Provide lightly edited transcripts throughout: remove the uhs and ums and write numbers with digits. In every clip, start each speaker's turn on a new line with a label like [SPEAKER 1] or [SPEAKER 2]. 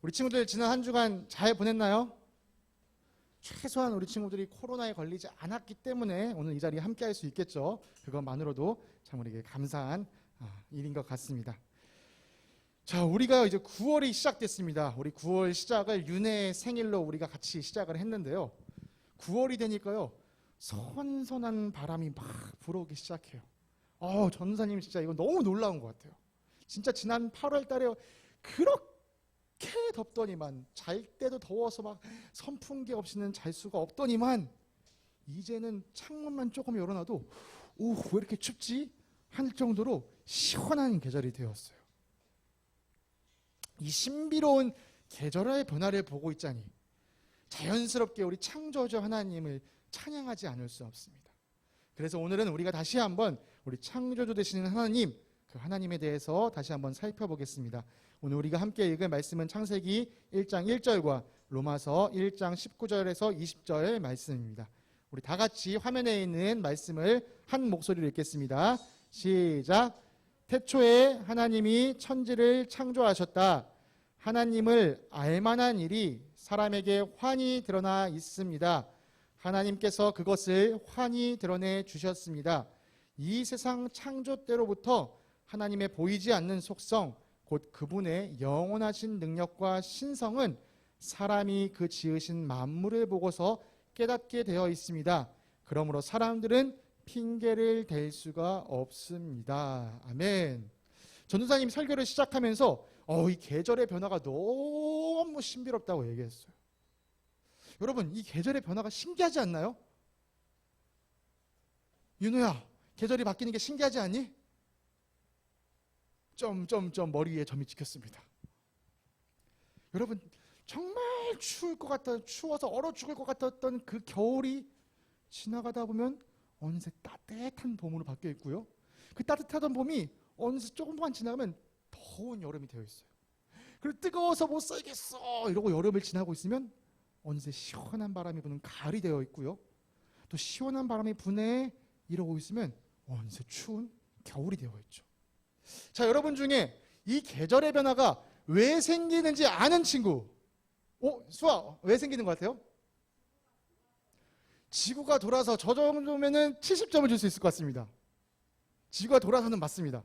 [SPEAKER 1] 우리 친구들 지난 한 주간 잘 보냈나요? 최소한 우리 친구들이 코로나에 걸리지 않았기 때문에 오늘 이 자리에 함께 할 수 있겠죠. 그것만으로도 참 우리에게 감사한 일인 것 같습니다. 자, 우리가 이제 9월이 시작됐습니다. 우리 9월 시작을 윤혜의 생일로 우리가 같이 시작을 했는데요. 9월이 되니까요, 선선한 바람이 막 불어오기 시작해요. 전사님 진짜 이거 너무 놀라운 것 같아요. 진짜 지난 8월 달에 그렇게 덥더니만, 잘 때도 더워서 막 선풍기 없이는 잘 수가 없더니만, 이제는 창문만 조금 열어놔도 왜 이렇게 춥지? 할 정도로 시원한 계절이 되었어요. 이 신비로운 계절의 변화를 보고 있자니 자연스럽게 우리 창조주 하나님을 찬양하지 않을 수 없습니다. 그래서 오늘은 우리가 다시 한번 우리 창조주 되시는 하나님, 그 하나님에 대해서 다시 한번 살펴보겠습니다. 오늘 우리가 함께 읽을 말씀은 창세기 1장 1절과 로마서 1장 19절에서 20절 말씀입니다. 우리 다 같이 화면에 있는 말씀을 한 목소리로 읽겠습니다. 시작. 태초에 하나님이 천지를 창조하셨다. 하나님을 알만한 일이 사람에게 환히 드러나 있습니다. 하나님께서 그것을 환히 드러내 주셨습니다. 이 세상 창조 때로부터 하나님의 보이지 않는 속성, 곧 그분의 영원하신 능력과 신성은 사람이 그 지으신 만물을 보고서 깨닫게 되어 있습니다. 그러므로 사람들은 핑계를 댈 수가 없습니다. 아멘. 전도사님이 설교를 시작하면서 이 계절의 변화가 너무 신비롭다고 얘기했어요. 여러분, 이 계절의 변화가 신기하지 않나요? 윤호야, 계절이 바뀌는 게 신기하지 않니? 머리 위에 점이 찍혔습니다. 여러분, 정말 추울 것 같다, 추워서 얼어 죽을 것 같았던 그 겨울이 지나가다 보면 어느새 따뜻한 봄으로 바뀌어 있고요. 그 따뜻하던 봄이 어느새 조금만 지나가면 더운 여름이 되어 있어요. 그리고 뜨거워서 못 살겠어 이러고 여름을 지나고 있으면 어느새 시원한 바람이 부는 가을이 되어 있고요. 또 시원한 바람이 부네 이러고 있으면 어느새 추운 겨울이 되어 있죠. 자, 여러분 중에 이 계절의 변화가 왜 생기는지 아는 친구, 수아, 왜 생기는 것 같아요? 지구가 돌아서 저 정도면은 70점을 줄 수 있을 것 같습니다. 지구가 돌아서는 맞습니다.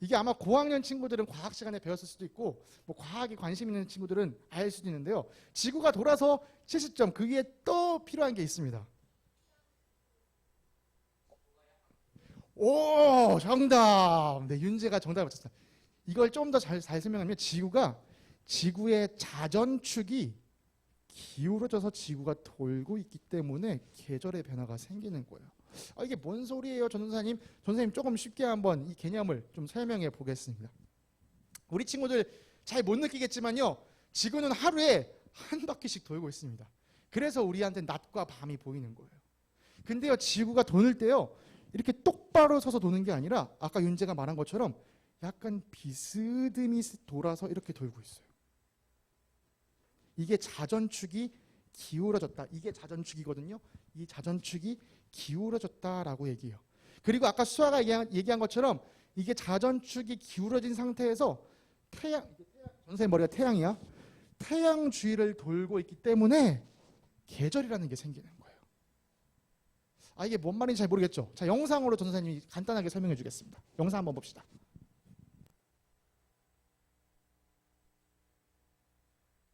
[SPEAKER 1] 이게 아마 고학년 친구들은 과학 시간에 배웠을 수도 있고, 과학에 관심 있는 친구들은 알 수도 있는데요. 지구가 돌아서 70점, 그 위에 또 필요한 게 있습니다. 오, 정답! 네, 윤재가 정답을 맞췄어요. 이걸 좀 더 잘 설명하면 지구의 자전축이 기울어져서 지구가 돌고 있기 때문에 계절의 변화가 생기는 거예요. 이게 뭔 소리예요, 전도사님? 전도사님 조금 쉽게 한번 이 개념을 좀 설명해 보겠습니다. 우리 친구들 잘 못 느끼겠지만요, 지구는 하루에 한 바퀴씩 돌고 있습니다. 그래서 우리한테 낮과 밤이 보이는 거예요. 근데요, 지구가 도는 때요, 이렇게 똑바로 서서 도는 게 아니라 아까 윤재가 말한 것처럼 약간 비스듬히 돌아서 이렇게 돌고 있어요. 이게 자전축이 기울어졌다. 이게 자전축이거든요. 이 자전축이 기울어졌다라고 얘기해요. 그리고 아까 수아가 얘기한 것처럼 이게 자전축이 기울어진 상태에서 전선생님 머리가 태양이야. 태양 주위를 돌고 있기 때문에 계절이라는 게 생기는 거예요. 이게 뭔 말인지 잘 모르겠죠? 자, 영상으로 전선생님이 간단하게 설명해 주겠습니다. 영상 한번 봅시다.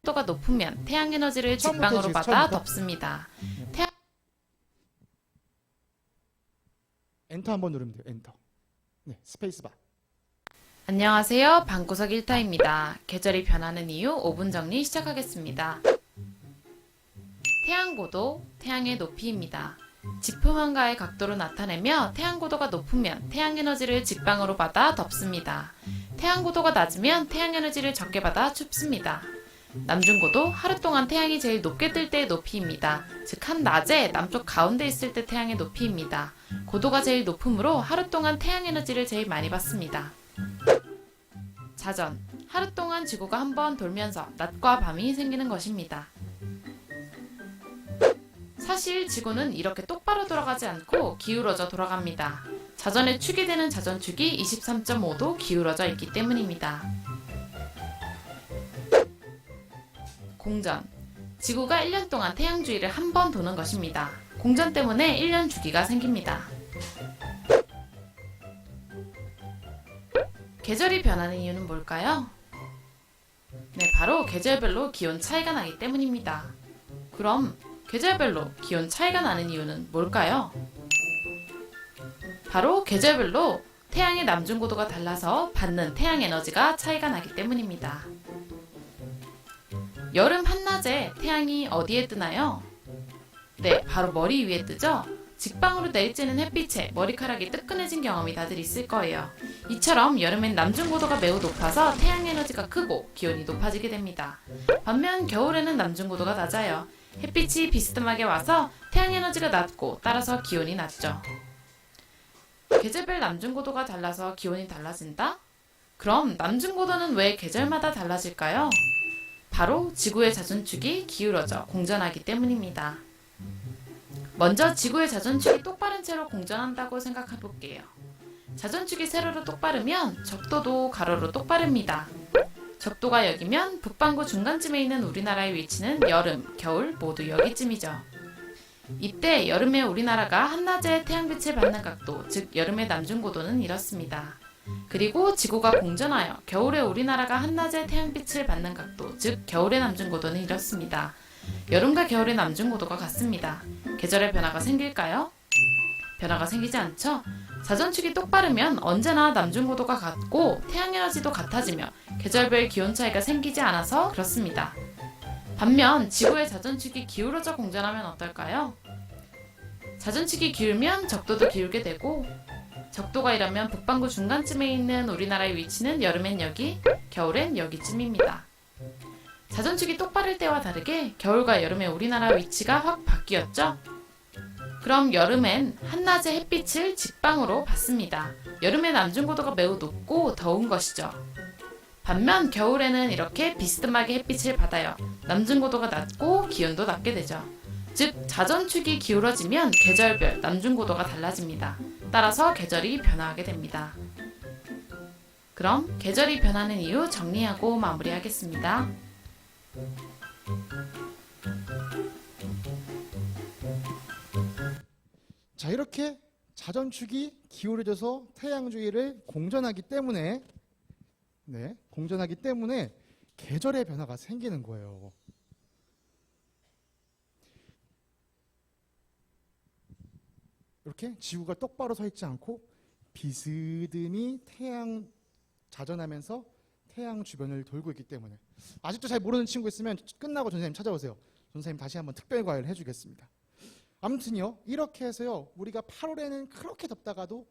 [SPEAKER 2] 도가 높으면 태양 에너지를 직방으로 받아 덮습니다.
[SPEAKER 1] 엔터 한번 누르면 돼요. 엔터. 네, 스페이스바.
[SPEAKER 2] 안녕하세요. 방구석 1타입니다. 계절이 변하는 이유 5분 정리 시작하겠습니다. 태양 고도, 태양의 높이입니다. 지표만과의 각도로 나타내며 태양 고도가 높으면 태양 에너지를 직방으로 받아 덮습니다. 태양 고도가 낮으면 태양 에너지를 적게 받아 춥습니다. 남중고도, 하루 동안 태양이 제일 높게 뜰 때의 높이입니다. 즉 한낮에 남쪽 가운데 있을 때 태양의 높이입니다. 고도가 제일 높으므로 하루 동안 태양 에너지를 제일 많이 받습니다. 자전, 하루 동안 지구가 한번 돌면서 낮과 밤이 생기는 것입니다. 사실 지구는 이렇게 똑바로 돌아가지 않고 기울어져 돌아갑니다. 자전의 축이 되는 자전축이 23.5도 기울어져 있기 때문입니다. 공전. 지구가 1년 동안 태양 주위를 한 번 도는 것입니다. 공전 때문에 1년 주기가 생깁니다. 계절이 변하는 이유는 뭘까요? 네, 바로 계절별로 기온 차이가 나기 때문입니다. 그럼 계절별로 기온 차이가 나는 이유는 뭘까요? 바로 계절별로 태양의 남중고도가 달라서 받는 태양 에너지가 차이가 나기 때문입니다. 여름 한낮에 태양이 어디에 뜨나요? 네, 바로 머리 위에 뜨죠? 직방으로 내리쬐는 햇빛에 머리카락이 뜨끈해진 경험이 다들 있을 거예요. 이처럼 여름엔 남중고도가 매우 높아서 태양 에너지가 크고 기온이 높아지게 됩니다. 반면 겨울에는 남중고도가 낮아요. 햇빛이 비스듬하게 와서 태양 에너지가 낮고 따라서 기온이 낮죠. 계절별 남중고도가 달라서 기온이 달라진다? 그럼 남중고도는 왜 계절마다 달라질까요? 바로 지구의 자전축이 기울어져 공전하기 때문입니다. 먼저 지구의 자전축이 똑바른 채로 공전한다고 생각해 볼게요. 자전축이 세로로 똑바르면 적도도 가로로 똑바릅니다. 적도가 여기면 북반구 중간쯤에 있는 우리나라의 위치는 여름, 겨울 모두 여기쯤이죠. 이때 여름에 우리나라가 한낮에 태양빛을 받는 각도, 즉 여름의 남중고도는 이렇습니다. 그리고 지구가 공전하여 겨울에 우리나라가 한낮에 태양빛을 받는 각도, 즉 겨울의 남중고도는 이렇습니다. 여름과 겨울의 남중고도가 같습니다. 계절의 변화가 생길까요? 변화가 생기지 않죠? 자전축이 똑바르면 언제나 남중고도가 같고 태양에너지도 같아지며 계절별 기온 차이가 생기지 않아서 그렇습니다. 반면 지구의 자전축이 기울어져 공전하면 어떨까요? 자전축이 기울면 적도도 기울게 되고 적도가 이러면 북반구 중간쯤에 있는 우리나라의 위치는 여름엔 여기, 겨울엔 여기쯤입니다. 자전축이 똑바를 때와 다르게 겨울과 여름의 우리나라 위치가 확 바뀌었죠? 그럼 여름엔 한낮의 햇빛을 직방으로 받습니다. 여름의 남중고도가 매우 높고 더운 것이죠. 반면 겨울에는 이렇게 비스듬하게 햇빛을 받아요. 남중고도가 낮고 기온도 낮게 되죠. 즉 자전축이 기울어지면 계절별 남중고도가 달라집니다. 따라서 계절이 변화하게 됩니다. 그럼 계절이 변하는 이유 정리하고 마무리하겠습니다.
[SPEAKER 1] 자, 이렇게 자전축이 기울어져서 태양 주위를 공전하기 때문에 계절의 변화가 생기는 거예요. 이렇게 지구가 똑바로 서 있지 않고 비스듬히 자전하면서 태양 주변을 돌고 있기 때문에. 아직도 잘 모르는 친구 있으면 끝나고 전선생님 찾아오세요. 전선생님 다시 한번 특별 과외를 해주겠습니다. 아무튼요, 이렇게 해서요, 우리가 8월에는 그렇게 덥다가도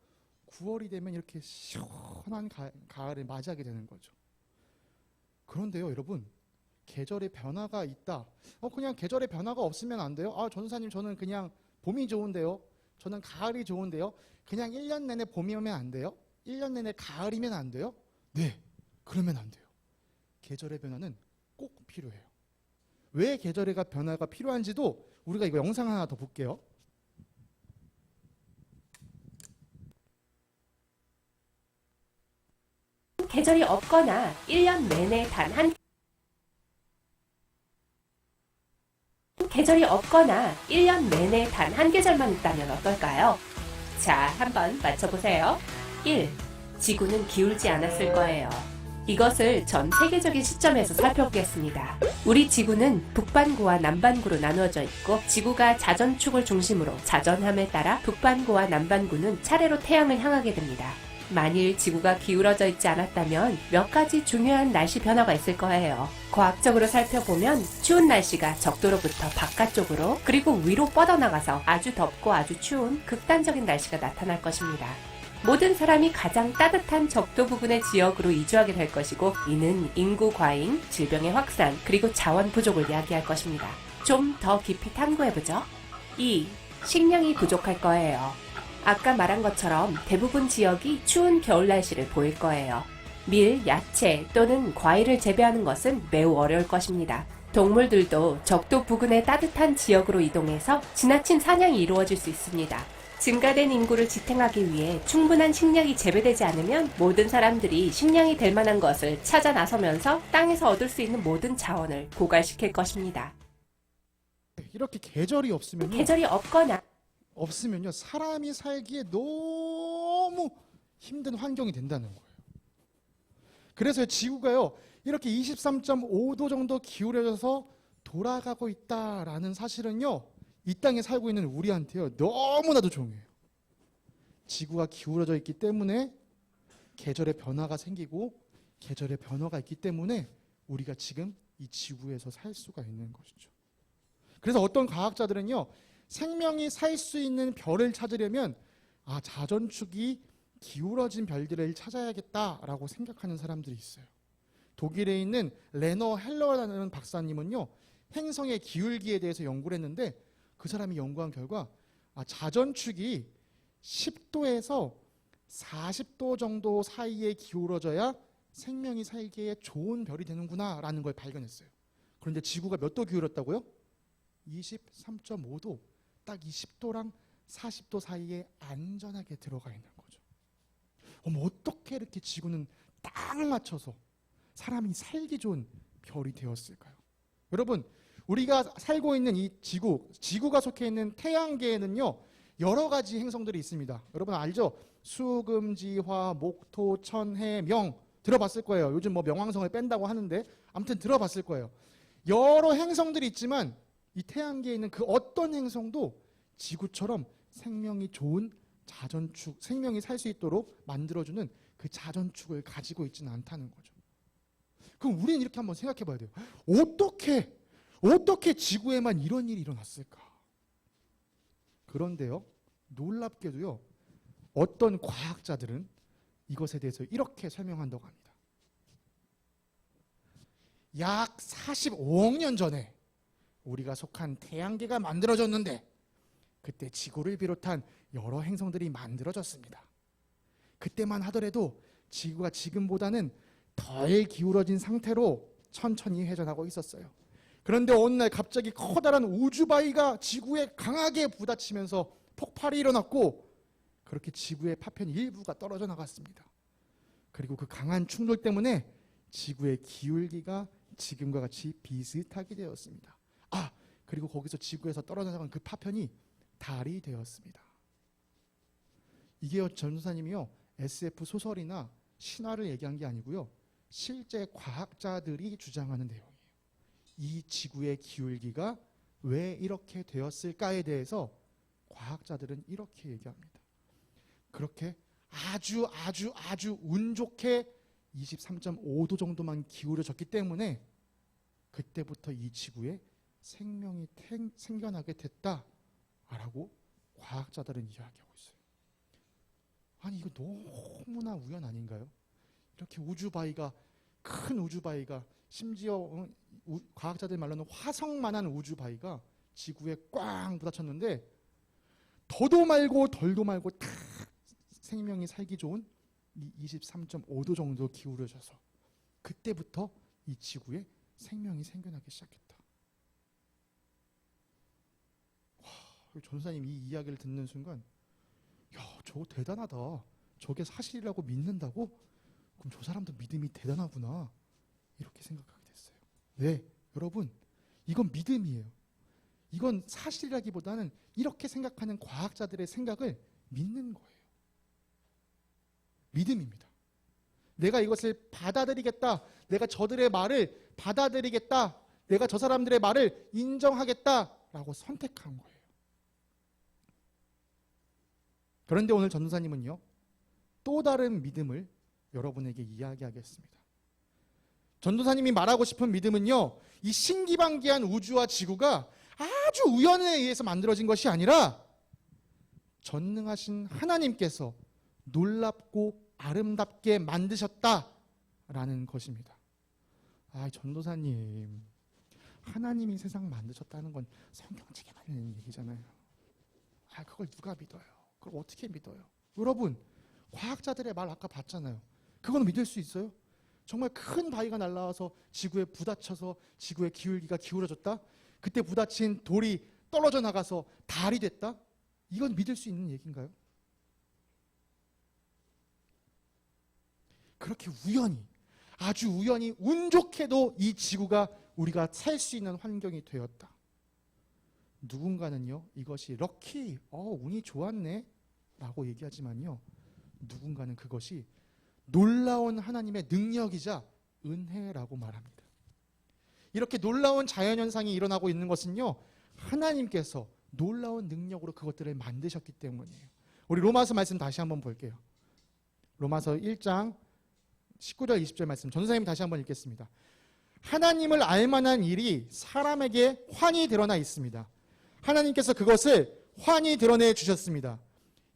[SPEAKER 1] 9월이 되면 이렇게 시원한 가을을 맞이하게 되는 거죠. 그런데요, 여러분, 계절의 변화가 있다. 그냥 계절의 변화가 없으면 안 돼요? 전사님, 저는 그냥 봄이 좋은데요. 저는 가을이 좋은데요. 그냥 1년 내내 봄이면 안 돼요? 1년 내내 가을이면 안 돼요? 네, 그러면 안 돼요. 계절의 변화는 꼭 필요해요. 왜 계절의 변화가 필요한지도 우리가 이거 영상 하나 더 볼게요.
[SPEAKER 3] 계절이 없거나 1년 내내 단 한 계절이 없거나 1년 내내 단 한 계절만 있다면 어떨까요? 자, 한번 맞춰보세요. 1. 지구는 기울지 않았을 거예요. 이것을 전 세계적인 시점에서 살펴보겠습니다. 우리 지구는 북반구와 남반구로 나누어져 있고 지구가 자전축을 중심으로 자전함에 따라 북반구와 남반구는 차례로 태양을 향하게 됩니다. 만일 지구가 기울어져 있지 않았다면 몇 가지 중요한 날씨 변화가 있을 거예요. 과학적으로 살펴보면 추운 날씨가 적도로부터 바깥쪽으로 그리고 위로 뻗어나가서 아주 덥고 아주 추운 극단적인 날씨가 나타날 것입니다. 모든 사람이 가장 따뜻한 적도 부분의 지역으로 이주하게 될 것이고 이는 인구 과잉, 질병의 확산, 그리고 자원 부족을 이야기할 것입니다. 좀 더 깊이 탐구해보죠. 2. 식량이 부족할 거예요. 아까 말한 것처럼 대부분 지역이 추운 겨울 날씨를 보일 거예요. 밀, 야채 또는 과일을 재배하는 것은 매우 어려울 것입니다. 동물들도 적도 부근의 따뜻한 지역으로 이동해서 지나친 사냥이 이루어질 수 있습니다. 증가된 인구를 지탱하기 위해 충분한 식량이 재배되지 않으면 모든 사람들이 식량이 될 만한 것을 찾아 나서면서 땅에서 얻을 수 있는 모든 자원을 고갈시킬 것입니다.
[SPEAKER 1] 이렇게 계절이 없으면요.
[SPEAKER 3] 계절이
[SPEAKER 1] 없으면요. 사람이 살기에 너무 힘든 환경이 된다는 거예요. 그래서 지구가요. 이렇게 23.5도 정도 기울어져서 돌아가고 있다라는 사실은요. 이 땅에 살고 있는 우리한테요. 너무나도 중요해요. 지구가 기울어져 있기 때문에 계절의 변화가 생기고 계절의 변화가 있기 때문에 우리가 지금 이 지구에서 살 수가 있는 것이죠. 그래서 어떤 과학자들은요. 생명이 살 수 있는 별을 찾으려면 자전축이 기울어진 별들을 찾아야겠다라고 생각하는 사람들이 있어요. 독일에 있는 레너 헬러라는 박사님은요. 행성의 기울기에 대해서 연구를 했는데 그 사람이 연구한 결과 자전축이 10도에서 40도 정도 사이에 기울어져야 생명이 살기에 좋은 별이 되는구나 라는 걸 발견했어요. 그런데 지구가 몇 도 기울었다고요? 23.5도. 딱 20도랑 40도 사이에 안전하게 들어가 있는 거죠. 어떻게 이렇게 지구는 딱 맞춰서 사람이 살기 좋은 별이 되었을까요? 여러분, 우리가 살고 있는 이 지구가 속해 있는 태양계에는요, 여러 가지 행성들이 있습니다. 여러분 알죠? 수금지화, 목토, 천해, 명 들어봤을 거예요. 요즘 뭐 명왕성을 뺀다고 하는데 아무튼 들어봤을 거예요. 여러 행성들이 있지만 이 태양계에 있는 그 어떤 행성도 지구처럼 생명이 좋은 자전축, 생명이 살 수 있도록 만들어주는 그 자전축을 가지고 있지는 않다는 거죠. 그럼 우리는 이렇게 한번 생각해 봐야 돼요. 어떻게 지구에만 이런 일이 일어났을까? 그런데요, 놀랍게도요, 어떤 과학자들은 이것에 대해서 이렇게 설명한다고 합니다. 약 45억 년 전에 우리가 속한 태양계가 만들어졌는데 그때 지구를 비롯한 여러 행성들이 만들어졌습니다. 그때만 하더라도 지구가 지금보다는 덜 기울어진 상태로 천천히 회전하고 있었어요. 그런데 어느 날 갑자기 커다란 우주바위가 지구에 강하게 부딪히면서 폭발이 일어났고 그렇게 지구의 파편 일부가 떨어져 나갔습니다. 그리고 그 강한 충돌 때문에 지구의 기울기가 지금과 같이 비슷하게 되었습니다. 그리고 거기서 지구에서 떨어져 나간 그 파편이 달이 되었습니다. 이게 전도사님이요, SF 소설이나 신화를 얘기한 게 아니고요, 실제 과학자들이 주장하는 내용이에요. 이 지구의 기울기가 왜 이렇게 되었을까에 대해서 과학자들은 이렇게 얘기합니다. 그렇게 아주 운 좋게 23.5도 정도만 기울어졌기 때문에 그때부터 이 지구에 생명이 생겨나게 됐다라고 과학자들은 이야기하고 있어요. 아니 이거 너무나 우연 아닌가요? 이렇게 큰 우주바위가 심지어 과학자들 말로는 화성만한 우주바위가 지구에 꽝 부딪혔는데 더도 말고 덜도 말고 딱 생명이 살기 좋은 이 23.5도 정도 기울어져서 그때부터 이 지구에 생명이 생겨나기 시작했다. 전도사님 이 이야기를 듣는 순간 저거 대단하다. 저게 사실이라고 믿는다고? 그럼 저 사람도 믿음이 대단하구나. 이렇게 생각하게 됐어요. 네, 여러분 이건 믿음이에요. 이건 사실이라기보다는 이렇게 생각하는 과학자들의 생각을 믿는 거예요. 믿음입니다. 내가 이것을 받아들이겠다. 내가 저들의 말을 받아들이겠다. 내가 저 사람들의 말을 인정하겠다라고 선택한 거예요. 그런데 오늘 전도사님은요, 또 다른 믿음을 여러분에게 이야기하겠습니다. 전도사님이 말하고 싶은 믿음은요, 이 신기방기한 우주와 지구가 아주 우연에 의해서 만들어진 것이 아니라 전능하신 하나님께서 놀랍고 아름답게 만드셨다라는 것입니다. 전도사님, 하나님이 세상 만드셨다는 건 성경책에만 있는 얘기잖아요. 그걸 누가 믿어요? 그걸 어떻게 믿어요? 여러분, 과학자들의 말 아까 봤잖아요. 그건 믿을 수 있어요? 정말 큰 바위가 날아와서 지구에 부딪혀서 지구의 기울기가 기울어졌다? 그때 부딪힌 돌이 떨어져 나가서 달이 됐다? 이건 믿을 수 있는 얘기인가요? 그렇게 우연히, 아주 우연히 운 좋게도 이 지구가 우리가 살 수 있는 환경이 되었다. 누군가는요, 이것이 럭키, 운이 좋았네 라고 얘기하지만요, 누군가는 그것이 놀라운 하나님의 능력이자 은혜라고 말합니다. 이렇게 놀라운 자연현상이 일어나고 있는 것은요, 하나님께서 놀라운 능력으로 그것들을 만드셨기 때문이에요. 우리 로마서 말씀 다시 한번 볼게요. 로마서 1장 19절 20절 말씀 전도사님 다시 한번 읽겠습니다. 하나님을 알만한 일이 사람에게 환히 드러나 있습니다. 하나님께서 그것을 환히 드러내 주셨습니다.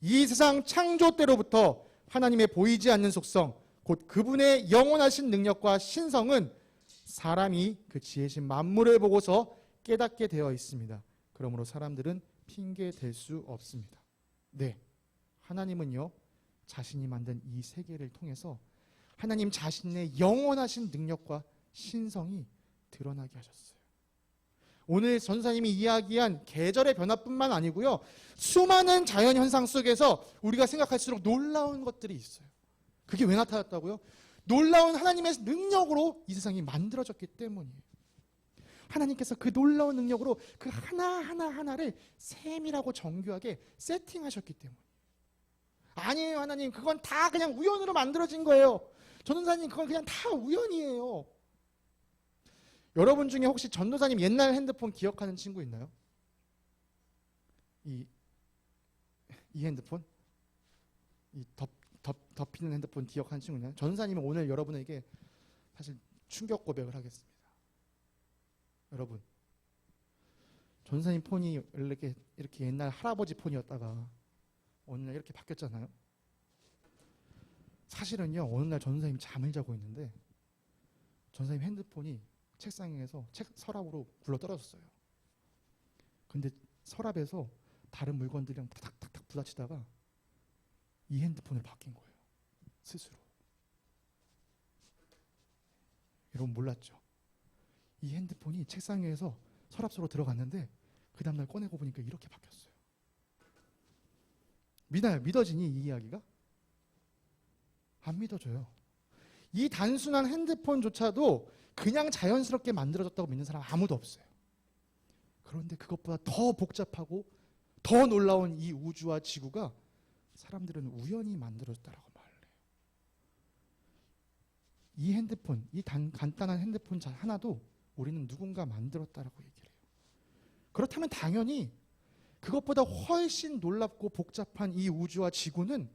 [SPEAKER 1] 이 세상 창조 때로부터 하나님의 보이지 않는 속성, 곧 그분의 영원하신 능력과 신성은 사람이 그 지으신 만물을 보고서 깨닫게 되어 있습니다. 그러므로 사람들은 핑계 댈 수 없습니다. 네, 하나님은요, 자신이 만든 이 세계를 통해서 하나님 자신의 영원하신 능력과 신성이 드러나게 하셨어요. 오늘 전사님이 이야기한 계절의 변화뿐만 아니고요, 수많은 자연현상 속에서 우리가 생각할수록 놀라운 것들이 있어요. 그게 왜 나타났다고요? 놀라운 하나님의 능력으로 이 세상이 만들어졌기 때문이에요. 하나님께서 그 놀라운 능력으로 그 하나하나를 세밀하고 정교하게 세팅하셨기 때문이에요. 아니에요, 하나님. 그건 다 그냥 우연으로 만들어진 거예요. 전도사님, 그건 그냥 다 우연이에요. 여러분 중에 혹시 전도사님 옛날 핸드폰 기억하는 친구 있나요? 이 핸드폰? 이 덮이는 핸드폰 기억하는 친구 있나요? 전도사님은 오늘 여러분에게 사실 충격 고백을 하겠습니다. 여러분, 전도사님 폰이 이렇게 옛날 할아버지 폰이었다가 어느 날 이렇게 바뀌었잖아요. 사실은요, 어느 날 전도사님 잠을 자고 있는데 전도사님 핸드폰이 책상 위에서 서랍으로 굴러 떨어졌어요. 근데 서랍에서 다른 물건들이랑 탁탁탁 부딪히다가 이 핸드폰을 바뀐 거예요. 스스로. 여러분 몰랐죠? 이 핸드폰이 책상 위에서 서랍 속으로 들어갔는데 그 다음날 꺼내고 보니까 이렇게 바뀌었어요. 믿어지니 이 이야기가? 안 믿어져요. 이 단순한 핸드폰조차도 그냥 자연스럽게 만들어졌다고 믿는 사람 아무도 없어요. 그런데 그것보다 더 복잡하고 더 놀라운 이 우주와 지구가 사람들은 우연히 만들어졌다라고 말을 해요. 이 핸드폰, 이 간단한 핸드폰 하나도 우리는 누군가 만들었다라고 얘기를 해요. 그렇다면 당연히 그것보다 훨씬 놀랍고 복잡한 이 우주와 지구는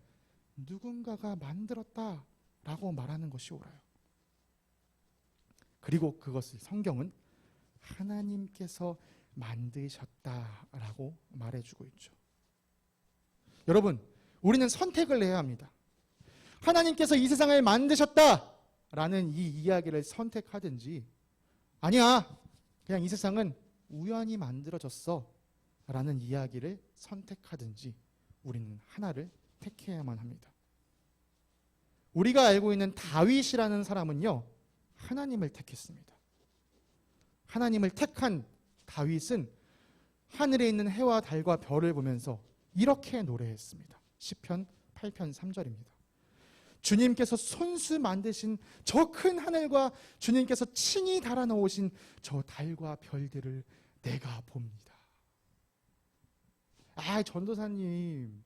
[SPEAKER 1] 누군가가 만들었다라고 말하는 것이 옳아요. 그리고 그것을 성경은 하나님께서 만드셨다라고 말해주고 있죠. 여러분, 우리는 선택을 해야 합니다. 하나님께서 이 세상을 만드셨다라는 이 이야기를 선택하든지, 아니야, 그냥 이 세상은 우연히 만들어졌어 라는 이야기를 선택하든지 우리는 하나를 택해야만 합니다. 우리가 알고 있는 다윗이라는 사람은요, 하나님을 택했습니다. 하나님을 택한 다윗은 하늘에 있는 해와 달과 별을 보면서 이렇게 노래했습니다. 시편 8편 3절입니다. 주님께서 손수 만드신 저 큰 하늘과 주님께서 친히 달아놓으신 저 달과 별들을 내가 봅니다. 전도사님,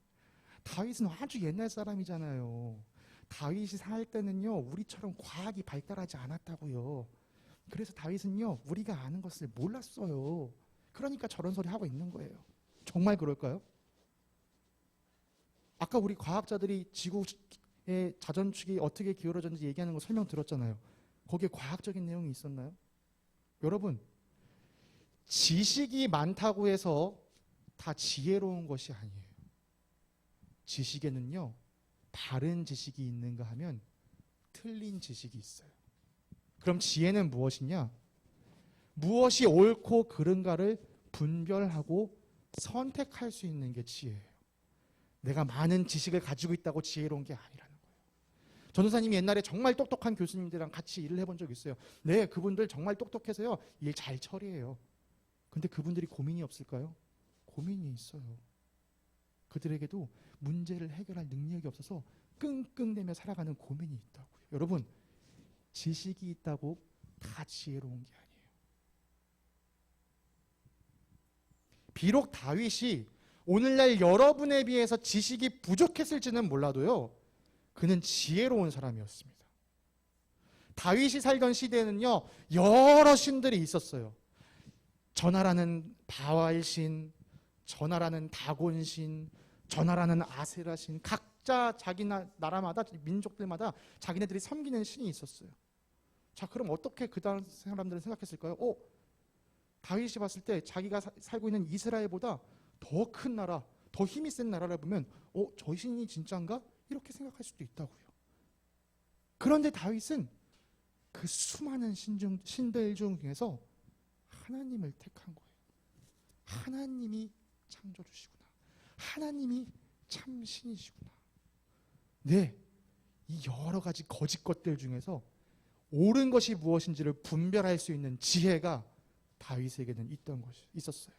[SPEAKER 1] 다윗은 아주 옛날 사람이잖아요. 다윗이 살 때는요, 우리처럼 과학이 발달하지 않았다고요. 그래서 다윗은요, 우리가 아는 것을 몰랐어요. 그러니까 저런 소리 하고 있는 거예요. 정말 그럴까요? 아까 우리 과학자들이 지구의 자전축이 어떻게 기울어졌는지 얘기하는 거 설명 들었잖아요. 거기에 과학적인 내용이 있었나요? 여러분, 지식이 많다고 해서 다 지혜로운 것이 아니에요. 지식에는요, 바른 지식이 있는가 하면 틀린 지식이 있어요. 그럼 지혜는 무엇이냐? 무엇이 옳고 그른가를 분별하고 선택할 수 있는 게 지혜예요. 내가 많은 지식을 가지고 있다고 지혜로운 게 아니라는 거예요. 전도사님이 옛날에 정말 똑똑한 교수님들이랑 같이 일을 해본 적 있어요. 네, 그분들 정말 똑똑해서요, 일 잘 처리해요. 근데 그분들이 고민이 없을까요? 고민이 있어요. 그들에게도 문제를 해결할 능력이 없어서 끙끙대며 살아가는 고민이 있다고요. 여러분, 지식이 있다고 다 지혜로운 게 아니에요. 비록 다윗이 오늘날 여러분에 비해서 지식이 부족했을지는 몰라도요, 그는 지혜로운 사람이었습니다. 다윗이 살던 시대에는요, 여러 신들이 있었어요. 전하라는 바알신, 전하라는 다곤신, 전하라는 아세라신, 각자 자기 나라마다, 민족들마다 자기네들이 섬기는 신이 있었어요. 자, 그럼 어떻게 그 다른 사람들은 생각했을까요? 다윗이 봤을 때 자기가 살고 있는 이스라엘보다 더 큰 나라, 더 힘이 센 나라를 보면 저 신이 진짜인가? 이렇게 생각할 수도 있다고요. 그런데 다윗은 그 수많은 신들 중에서 하나님을 택한 거예요. 하나님이 창조주시구나. 하나님이 참 신이시구나. 네, 이 여러 가지 거짓 것들 중에서 옳은 것이 무엇인지를 분별할 수 있는 지혜가 다윗에게는 있었어요.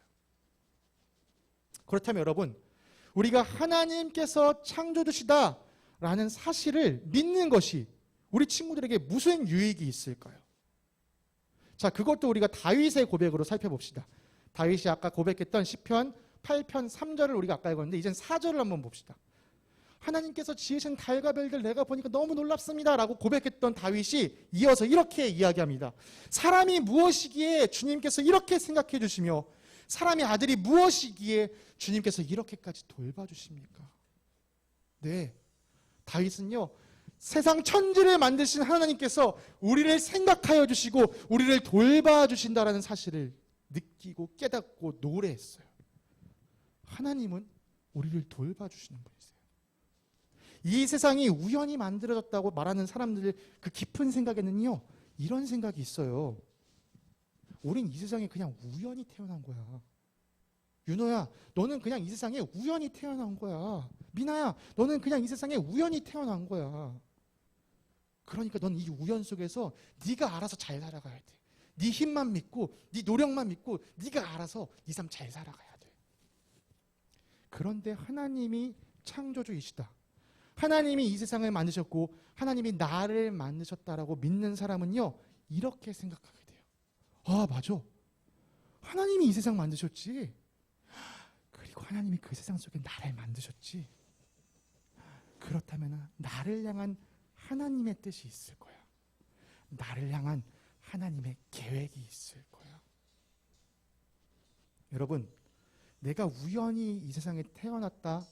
[SPEAKER 1] 그렇다면 여러분, 우리가 하나님께서 창조주시다라는 사실을 믿는 것이 우리 친구들에게 무슨 유익이 있을까요? 자, 그것도 우리가 다윗의 고백으로 살펴봅시다. 다윗이 아까 고백했던 시편 8편 3절을 우리가 아까 읽었는데 이젠 4절을 한번 봅시다. 하나님께서 지으신 달과 별들 내가 보니까 너무 놀랍습니다 라고 고백했던 다윗이 이어서 이렇게 이야기합니다. 사람이 무엇이기에 주님께서 이렇게 생각해 주시며 사람의 아들이 무엇이기에 주님께서 이렇게까지 돌봐주십니까? 네, 다윗은요, 세상 천지를 만드신 하나님께서 우리를 생각하여 주시고 우리를 돌봐주신다라는 사실을 느끼고 깨닫고 노래했어요. 하나님은 우리를 돌봐주시는 분이세요. 이 세상이 우연히 만들어졌다고 말하는 사람들 그 깊은 생각에는요, 이런 생각이 있어요. 우린 이 세상에 그냥 우연히 태어난 거야. 윤호야, 너는 그냥 이 세상에 우연히 태어난 거야. 미나야, 너는 그냥 이 세상에 우연히 태어난 거야. 그러니까 넌 이 우연 속에서 네가 알아서 잘 살아가야 돼. 네 힘만 믿고 네 노력만 믿고 네가 알아서 네 삶 잘 살아가야 돼. 그런데 하나님이 창조주이시다. 하나님이 이 세상을 만드셨고 하나님이 나를 만드셨다라고 믿는 사람은요, 이렇게 생각하게 돼요. 아, 맞아. 하나님이 이 세상 만드셨지. 그리고 하나님이 그 세상 속에 나를 만드셨지. 그렇다면 나를 향한 하나님의 뜻이 있을 거야. 나를 향한 하나님의 계획이 있을 거야. 여러분, 내가 우연히 이 세상에 태어났다,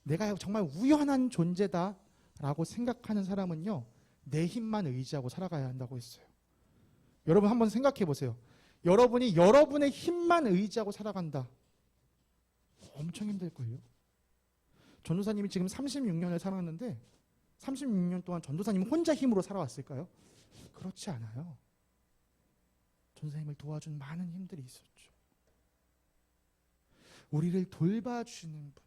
[SPEAKER 1] 내가 정말 우연한 존재다라고 생각하는 사람은요, 내 힘만 의지하고 살아가야 한다고 했어요. 여러분 한번 생각해 보세요. 여러분이 여러분의 힘만 의지하고 살아간다. 엄청 힘들걸요. 전도사님이 지금 36년을 살았는데 36년 동안 전도사님은 혼자 힘으로 살아왔을까요? 그렇지 않아요. 전도사님을 도와준 많은 힘들이 있었죠. 우리를 돌봐주시는 분,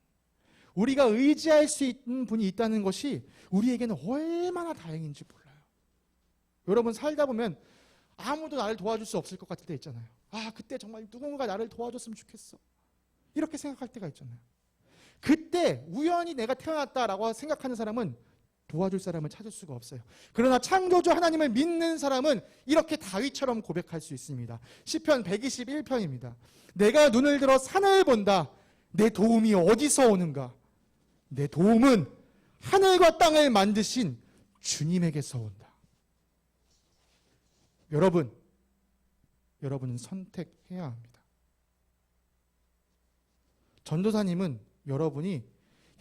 [SPEAKER 1] 우리가 의지할 수 있는 분이 있다는 것이 우리에게는 얼마나 다행인지 몰라요. 여러분 살다 보면 아무도 나를 도와줄 수 없을 것 같을 때 있잖아요. 아, 그때 정말 누군가 나를 도와줬으면 좋겠어. 이렇게 생각할 때가 있잖아요. 그때 우연히 내가 태어났다라고 생각하는 사람은 도와줄 사람을 찾을 수가 없어요. 그러나 창조주 하나님을 믿는 사람은 이렇게 다윗처럼 고백할 수 있습니다. 시편 121편입니다. 내가 눈을 들어 산을 본다. 내 도움이 어디서 오는가? 내 도움은 하늘과 땅을 만드신 주님에게서 온다. 여러분은 선택해야 합니다. 전도사님은 여러분이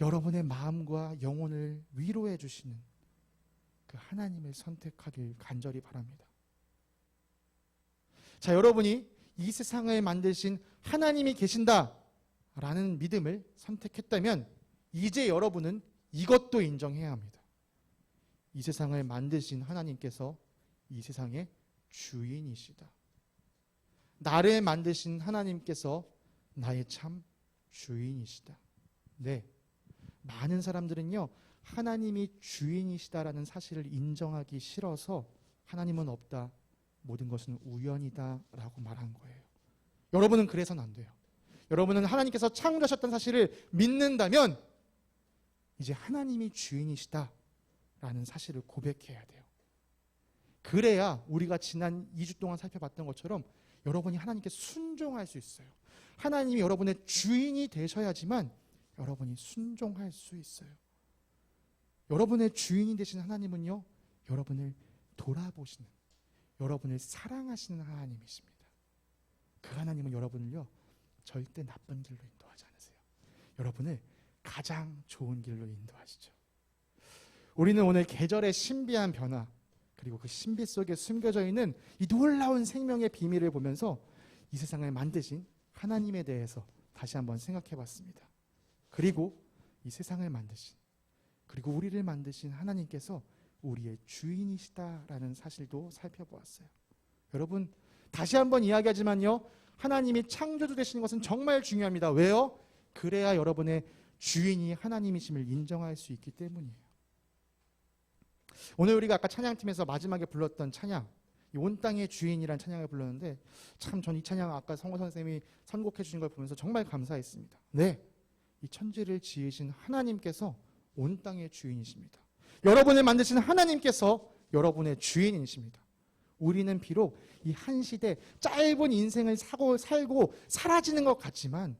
[SPEAKER 1] 여러분의 마음과 영혼을 위로해 주시는 그 하나님을 선택하길 간절히 바랍니다. 자, 여러분이 이 세상을 만드신 하나님이 계신다라는 믿음을 선택했다면 이제 여러분은 이것도 인정해야 합니다. 이 세상을 만드신 하나님께서 이 세상의 주인이시다. 나를 만드신 하나님께서 나의 참 주인이시다. 네, 많은 사람들은요, 하나님이 주인이시다라는 사실을 인정하기 싫어서 하나님은 없다, 모든 것은 우연이다 라고 말한 거예요. 여러분은 그래서는 안 돼요. 여러분은 하나님께서 창조하셨다는 사실을 믿는다면 이제 하나님이 주인이시다라는 사실을 고백해야 돼요. 그래야 우리가 지난 2주 동안 살펴봤던 것처럼 여러분이 하나님께 순종할 수 있어요. 하나님이 여러분의 주인이 되셔야지만 여러분이 순종할 수 있어요. 여러분의 주인이 되신 하나님은요, 여러분을 돌아보시는, 여러분을 사랑하시는 하나님이십니다. 그 하나님은 여러분을요, 절대 나쁜 길로 인도하지 않으세요. 여러분을 가장 좋은 길로 인도하시죠. 우리는 오늘 계절의 신비한 변화, 그리고 그 신비 속에 숨겨져 있는 이 놀라운 생명의 비밀을 보면서 이 세상을 만드신 하나님에 대해서 다시 한번 생각해 봤습니다. 그리고 이 세상을 만드신, 그리고 우리를 만드신 하나님께서 우리의 주인이시다라는 사실도 살펴보았어요. 여러분, 다시 한번 이야기하지만요, 하나님이 창조주 되시는 것은 정말 중요합니다. 왜요? 그래야 여러분의 주인이 하나님이심을 인정할 수 있기 때문이에요. 오늘 우리가 아까 찬양팀에서 마지막에 불렀던 찬양, 이 온 땅의 주인이라는 찬양을 불렀는데 참 전 이 찬양 아까 성호 선생님이 선곡해 주신 걸 보면서 정말 감사했습니다. 네, 이 천지를 지으신 하나님께서 온 땅의 주인이십니다. 여러분을 만드신 하나님께서 여러분의 주인이십니다. 우리는 비록 이 한 시대 짧은 인생을 살고 사라지는 것 같지만,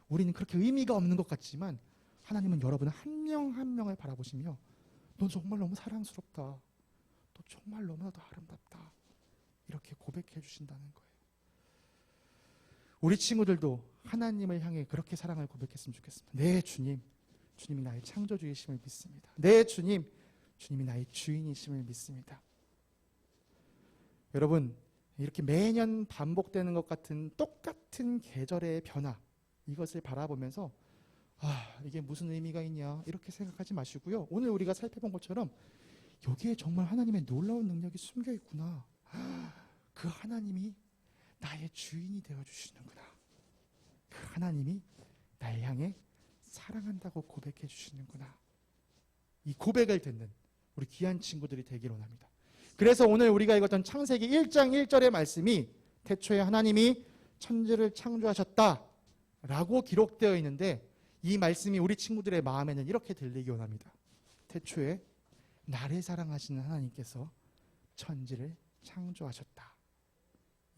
[SPEAKER 1] 우리는 그렇게 의미가 없는 것 같지만, 하나님은 여러분 한 명 한 명을 바라보시며 넌 정말 너무 사랑스럽다, 너 정말 너무나도 아름답다, 이렇게 고백해 주신다는 거예요. 우리 친구들도 하나님을 향해 그렇게 사랑을 고백했으면 좋겠습니다. 네, 주님, 주님이 나의 창조주이심을 믿습니다. 네, 주님, 주님이 나의 주인이심을 믿습니다. 여러분, 이렇게 매년 반복되는 것 같은 똑같은 계절의 변화, 이것을 바라보면서 이게 무슨 의미가 있냐 이렇게 생각하지 마시고요. 오늘 우리가 살펴본 것처럼 여기에 정말 하나님의 놀라운 능력이 숨겨 있구나. 그 하나님이 나의 주인이 되어주시는구나. 그 하나님이 나를 향해 사랑한다고 고백해 주시는구나. 이 고백을 듣는 우리 귀한 친구들이 되길 원합니다. 그래서 오늘 우리가 읽었던 창세기 1장 1절의 말씀이 태초에 하나님이 천지를 창조하셨다라고 기록되어 있는데, 이 말씀이 우리 친구들의 마음에는 이렇게 들리기 원합니다. 태초에 나를 사랑하시는 하나님께서 천지를 창조하셨다.